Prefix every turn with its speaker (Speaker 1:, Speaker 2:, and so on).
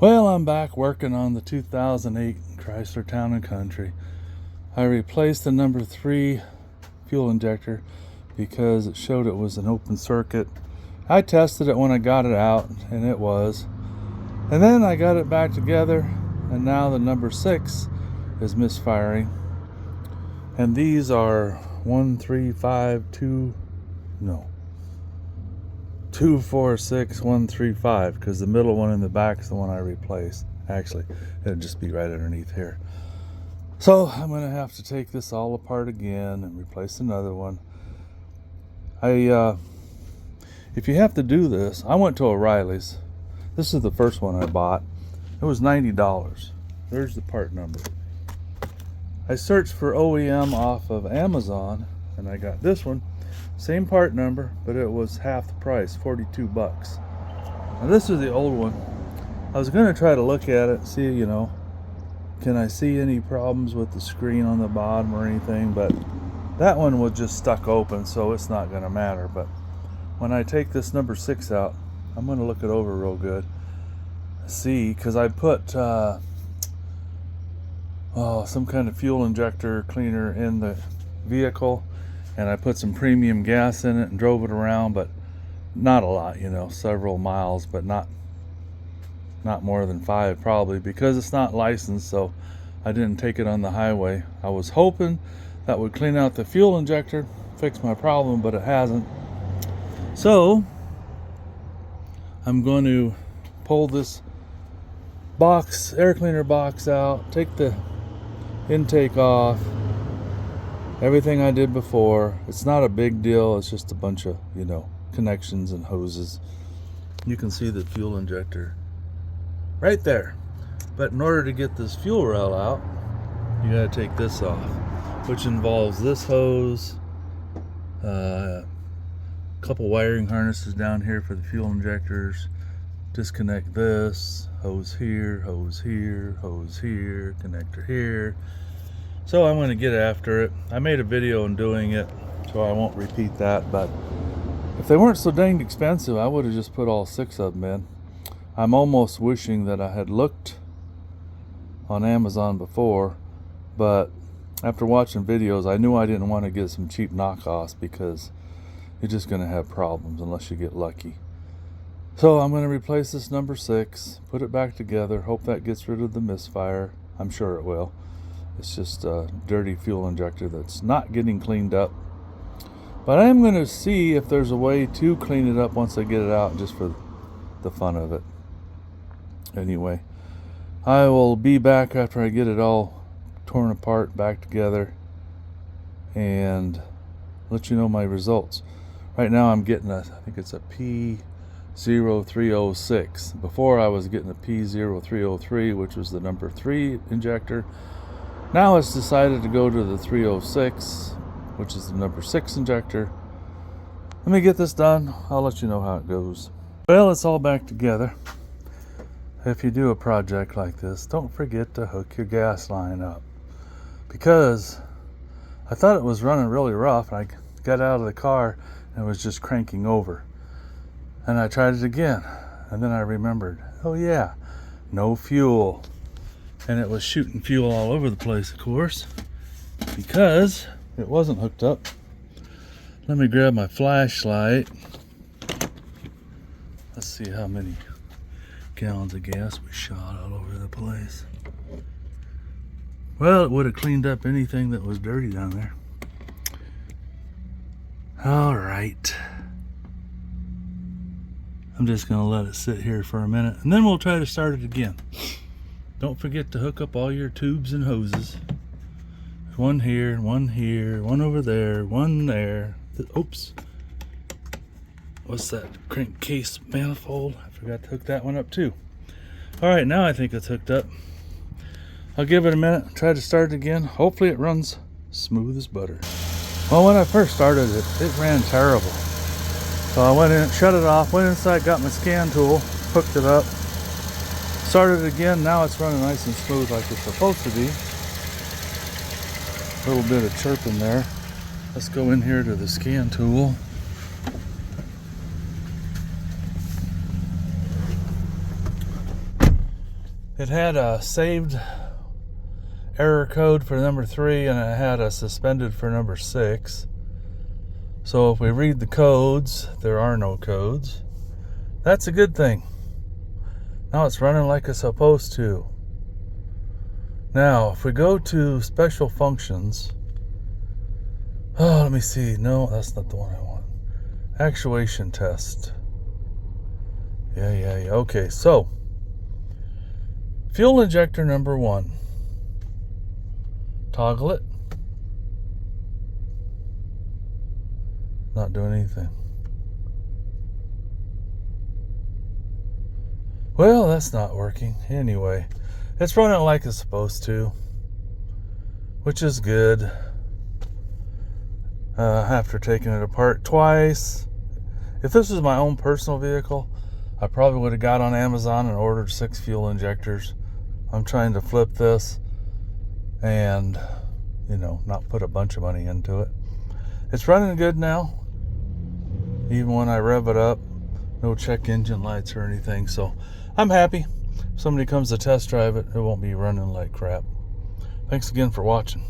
Speaker 1: Well, I'm back working on the 2008 Chrysler Town & Country. I replaced the number 3 fuel injector because it showed it was an open circuit. I tested it when I got it out, and it was. And then I got it back together, and now the number 6 is misfiring. And these are 1, 3, 5, 2, no. 2, 4, 6, 1, 3, 5, because the middle one in the back is the one I replaced. Actually, it'd just be right underneath here. So I'm going to have to take this all apart again and replace another one. If you have to do this, I went to O'Reilly's. This is the first one I bought. It was $90. There's the part number. I searched for OEM off of Amazon, and I got this one. Same part number, but it was half the price, 42 bucks. Now this is the old one. I was going to try to look at it, see, can I see any problems with the screen on the bottom or anything, but that one was just stuck open, so it's not going to matter. But when I take this number 6 out, I'm going to look it over real good. See, because I put some kind of fuel injector cleaner in the vehicle, and I put some premium gas in it and drove it around, but not a lot, several miles, but not more than 5 probably, because it's not licensed, so I didn't take it on the highway. I was hoping that would clean out the fuel injector, fix my problem, but it hasn't. So I'm going to pull this box, air cleaner box out, take the intake off, everything I did before. It's not a big deal, it's just a bunch of connections and hoses. You can see the fuel injector right there, but in order to get this fuel rail out, you got to take this off, which involves this hose, a couple wiring harnesses down here for the fuel injectors, disconnect this, hose here, hose here, hose here, connector here. So I'm going to get after it. I made a video on doing it, so I won't repeat that, but if they weren't so danged expensive, I would have just put all 6 of them in. I'm almost wishing that I had looked on Amazon before, but after watching videos, I knew I didn't want to get some cheap knockoffs because you're just going to have problems unless you get lucky. So I'm going to replace this number 6, put it back together, hope that gets rid of the misfire. I'm sure it will. It's just a dirty fuel injector that's not getting cleaned up. But I am going to see if there's a way to clean it up once I get it out, just for the fun of it. Anyway, I will be back after I get it all torn apart, back together, and let you know my results. Right now I'm getting I think it's a P0306. Before I was getting a P0303, which was the number 3 injector. Now it's decided to go to the 306, which is the number 6 injector. Let me get this done. I'll let you know how it goes. Well, it's all back together. If you do a project like this, don't forget to hook your gas line up, because I thought it was running really rough, and I got out of the car and it was just cranking over. And I tried it again, and then I remembered, oh yeah, no fuel. And it was shooting fuel all over the place, of course, because it wasn't hooked up. Let me grab my flashlight. Let's see how many gallons of gas we shot all over the place. Well, it would have cleaned up anything that was dirty down there. All right. I'm just going to let it sit here for a minute, and then we'll try to start it again. Don't forget to hook up all your tubes and hoses. One here, one over there, one there. Oops. What's that? Crankcase manifold. I forgot to hook that one up too. All right, now I think it's hooked up. I'll give it a minute, try to start it again. Hopefully it runs smooth as butter. Well, when I first started it, it ran terrible. So I went in, shut it off, went inside, got my scan tool, hooked it up, started it again. Now it's running nice and smooth like it's supposed to be. A little bit of chirping there. Let's go in here to the scan tool. It had a saved error code for number 3, and it had a suspended for number 6. So if we read the codes, there are no codes. That's a good thing. Now it's running like it's supposed to. Now, if we go to special functions, let me see. No, that's not the one I want. Actuation test. Yeah. Okay, so fuel injector number 1. Toggle it. Not doing anything. Well, that's not working. Anyway, it's running like it's supposed to, which is good. After taking it apart twice. If this was my own personal vehicle, I probably would have got on Amazon and ordered 6 fuel injectors. I'm trying to flip this and, not put a bunch of money into it. It's running good now. Even when I rev it up, no check engine lights or anything. So I'm happy. If somebody comes to test drive it, it won't be running like crap. Thanks again for watching.